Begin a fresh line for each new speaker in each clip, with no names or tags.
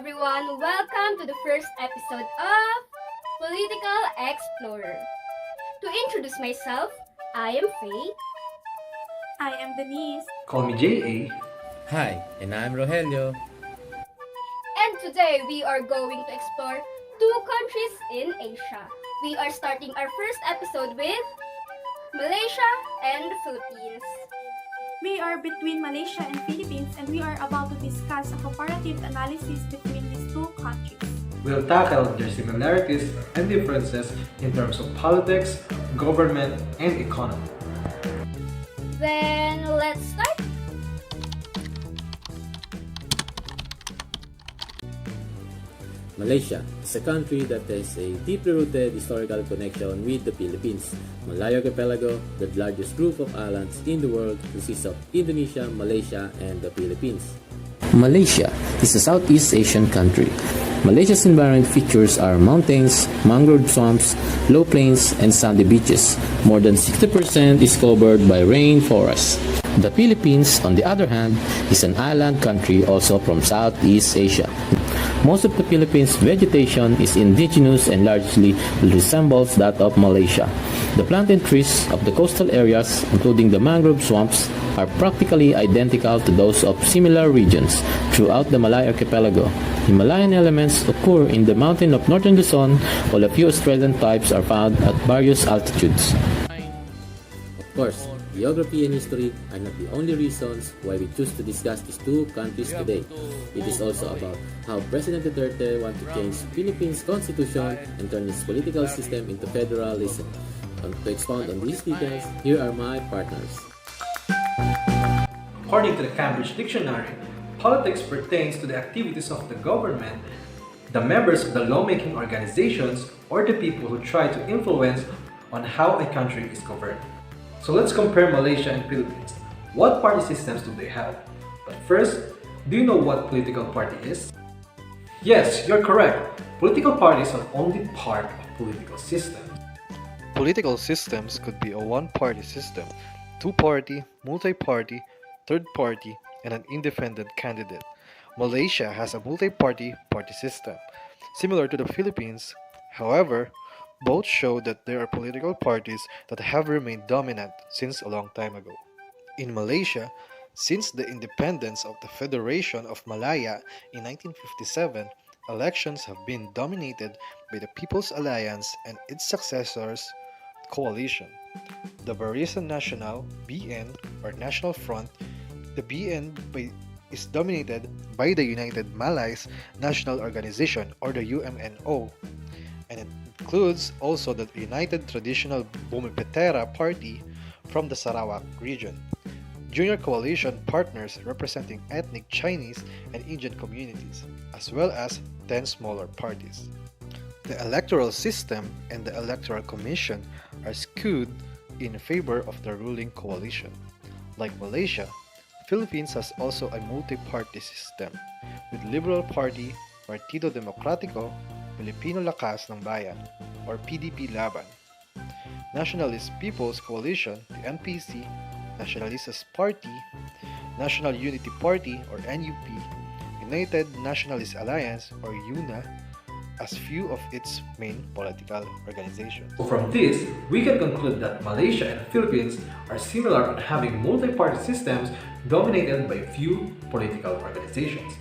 everyone, welcome to the first episode of Political Explorer. To introduce myself, I am Faye.
I am Denise.
Call me JA.
Hi, and I'm Rogelio.
And today we are going to explore two countries in Asia. We are starting our first episode with Malaysia and the Philippines.
We are between Malaysia and Philippines and we are about to discuss a comparative analysis between these two countries.
We'll tackle their similarities and differences in terms of politics, government, and economy.
Then let's start.
Malaysia is a country that has a deeply rooted historical connection with the Philippines. Malaya Archipelago, the largest group of islands in the world, consists of Indonesia, Malaysia, and the Philippines. Malaysia is a Southeast Asian country. Malaysia's environment features are mountains, mangrove swamps, low plains, and sandy beaches. More than 60% is covered by rainforests. The Philippines, on the other hand, is an island country also from Southeast Asia. Most of the Philippines' vegetation is indigenous and largely resembles that of Malaysia. The plantain trees of the coastal areas, including the mangrove swamps, are practically identical to those of similar regions throughout the Malay archipelago. Himalayan elements occur in the mountain of northern Luzon, while a few Australian types are found at various altitudes. Of course, geography and history are not the only reasons why we choose to discuss these two countries today. It is also about how President Duterte wants to change Philippines' constitution and turn its political system into federalism. And to expound on these details, here are my partners.
According to the Cambridge Dictionary, politics pertains to the activities of the government, the members of the lawmaking organizations, or the people who try to influence on how a country is governed. So let's compare Malaysia and Philippines. What party systems do they have? But first, do you know what political party is? Yes, you're correct. Political parties are only part of political systems.
Political systems could be a one-party system, two-party, multi-party, third party, and an independent candidate. Malaysia has a multi-party party system, similar to the Philippines. However, both show that there are political parties that have remained dominant since a long time ago. In Malaysia, since the independence of the Federation of Malaya in 1957, elections have been dominated by the People's Alliance and its successors, coalition. The Barisan Nasional (BN) or National Front, the BN is dominated by the United Malays National Organization or the UMNO, and it includes also the United Traditional Bumipetera Party from the Sarawak region. Junior coalition partners representing ethnic Chinese and Indian communities, as well as 10 smaller parties. The electoral system and the electoral commission are skewed in favor of the ruling coalition. Like Malaysia, Philippines has also a multi-party system with Liberal Party, Partido Demokratiko, Filipino Lakas ng Bayan, or PDP Laban, Nationalist People's Coalition, the NPC, Nationalistas Party, National Unity Party, or NUP, United Nationalist Alliance, or UNA, as few of its main political organizations.
So from this, we can conclude that Malaysia and Philippines are similar on having multi-party systems dominated by few political organizations.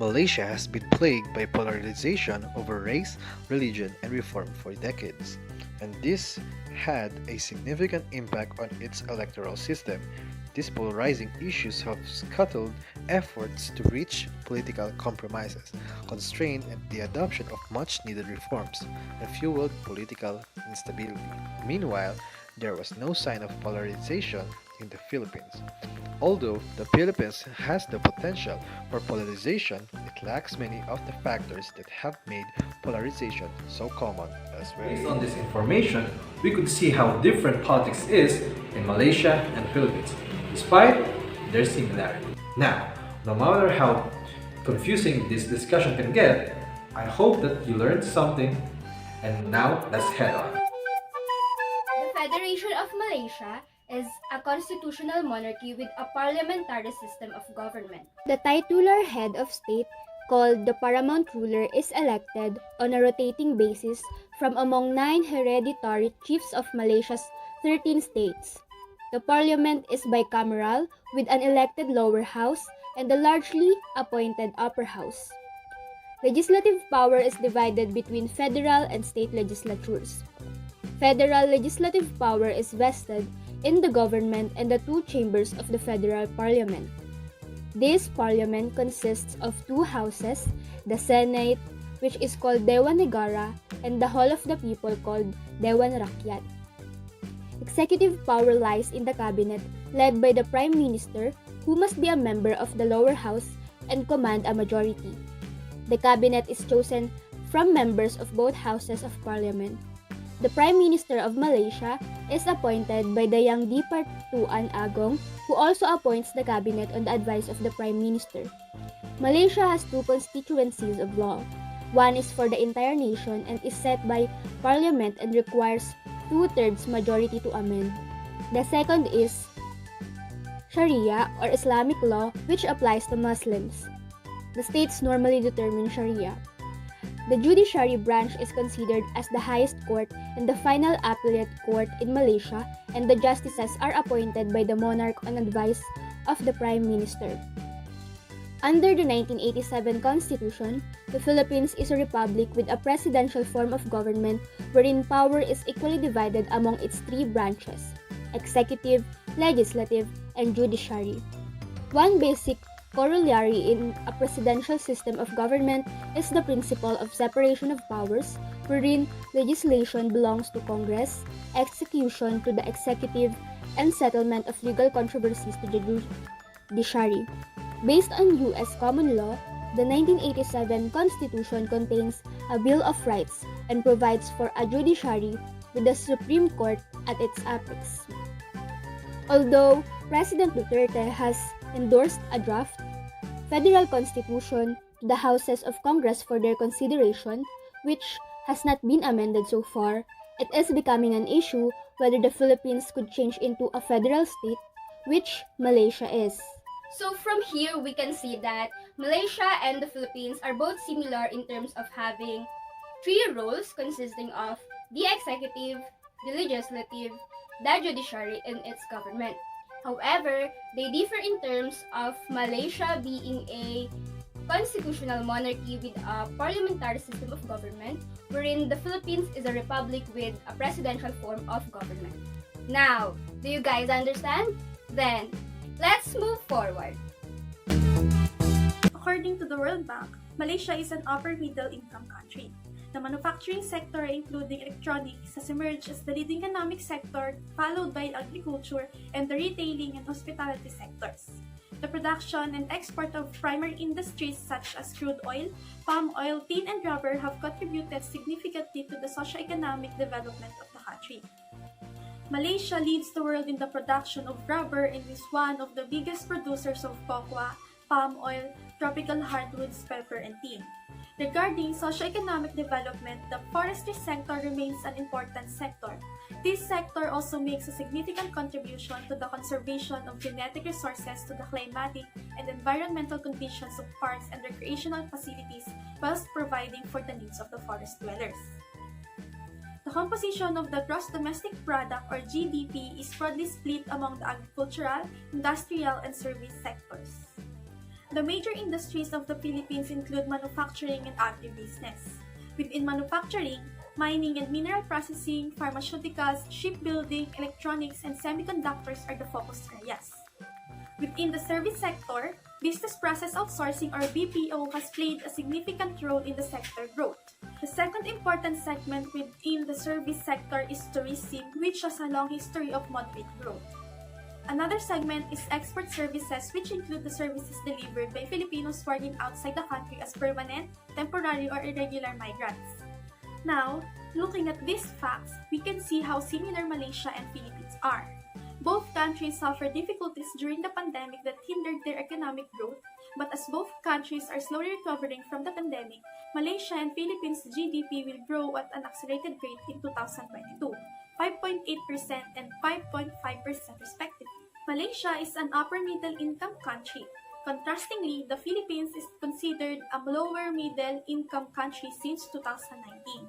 Malaysia has been plagued by polarization over race, religion, and reform for decades, and this had a significant impact on its electoral system. These polarizing issues have scuttled efforts to reach political compromises, constrained the adoption of much-needed reforms, and fueled political instability. Meanwhile, there was no sign of polarization in the Philippines. Although the Philippines has the potential for polarization, it lacks many of the factors that have made polarization so common elsewhere.
Based on this information, we could see how different politics is in Malaysia and Philippines, despite their similarity. Now, no matter how confusing this discussion can get, I hope that you learned something, and now let's head on.
The Federation of Malaysia is a constitutional monarchy with a parliamentary system of government. The titular head of state called the paramount ruler, is elected on a rotating basis from among 9 hereditary chiefs of Malaysia's 13 states. The parliament is bicameral with an elected lower house and a largely appointed upper house. Legislative power is divided between federal and state legislatures. Federal legislative power is vested in the government and the two chambers of the federal parliament. This parliament consists of two houses, the Senate, which is called Dewan Negara, and the Hall of the People called Dewan Rakyat. Executive power lies in the cabinet, led by the Prime Minister, who must be a member of the lower house and command a majority. The cabinet is chosen from members of both houses of parliament. The Prime Minister of Malaysia is appointed by the Yang di-Pertuan Agong, who also appoints the cabinet on the advice of the Prime Minister. Malaysia has two constituencies of law. One is for the entire nation and is set by parliament and requires 2/3 majority to amend. The second is Sharia or Islamic law, which applies to Muslims. The states normally determine Sharia. The judiciary branch is considered as the highest court and the final appellate court in Malaysia, and the justices are appointed by the monarch on advice of the Prime Minister. Under the 1987 Constitution, the Philippines is a republic with a presidential form of government wherein power is equally divided among its three branches: executive, legislative, and judiciary. One basic corollary in a presidential system of government is the principle of separation of powers, wherein legislation belongs to Congress, execution to the executive, and settlement of legal controversies to the judiciary. Based on U.S. common law, the 1987 Constitution contains a Bill of Rights and provides for a judiciary with the Supreme Court at its apex. Although President Duterte has endorsed a draft federal constitution to the houses of Congress for their consideration, which has not been amended so far, it is becoming an issue whether the Philippines could change into a federal state, which Malaysia is. So from here, we can see that Malaysia and the Philippines are both similar in terms of having three roles consisting of the executive, the legislative, the judiciary, and its government. However, they differ in terms of Malaysia being a constitutional monarchy with a parliamentary system of government, wherein the Philippines is a republic with a presidential form of government. Now, do you guys understand? Then, let's move forward.
According to the World Bank, Malaysia is an upper middle income country. The manufacturing sector, including electronics, has emerged as the leading economic sector, followed by agriculture and the retailing and hospitality sectors. The production and export of primary industries such as crude oil, palm oil, tin, and rubber have contributed significantly to the socio-economic development of the country. Malaysia leads the world in the production of rubber and is one of the biggest producers of cocoa, palm oil, tropical hardwoods, pepper, and tin. Regarding socio-economic development, the forestry sector remains an important sector. This sector also makes a significant contribution to the conservation of genetic resources to the climatic and environmental conditions of parks and recreational facilities, whilst providing for the needs of the forest dwellers. The composition of the gross domestic product or GDP is broadly split among the agricultural, industrial, and service sectors. The major industries of the Philippines include manufacturing and agribusiness. Within manufacturing, mining and mineral processing, pharmaceuticals, shipbuilding, electronics, and semiconductors are the focus areas. Within the service sector, business process outsourcing or BPO has played a significant role in the sector growth. The second important segment within the service sector is tourism, which has a long history of moderate growth. Another segment is export services, which include the services delivered by Filipinos working outside the country as permanent, temporary, or irregular migrants. Now, looking at these facts, we can see how similar Malaysia and Philippines are. Both countries suffered difficulties during the pandemic that hindered their economic growth, but as both countries are slowly recovering from the pandemic, Malaysia and Philippines' GDP will grow at an accelerated rate in 2022. 5.8% and 5.5% respectively. Malaysia is an upper middle income country. Contrastingly, the Philippines is considered a lower middle income country since 2019.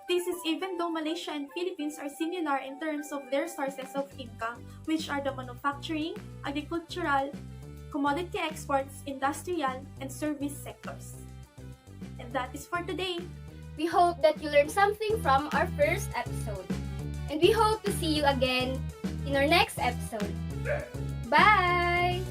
This is even though Malaysia and Philippines are similar in terms of their sources of income, which are the manufacturing, agricultural, commodity exports, industrial, and service sectors. And that is for today.
We hope that you learned something from our first episode. And we hope to see you again in our next episode. Bye!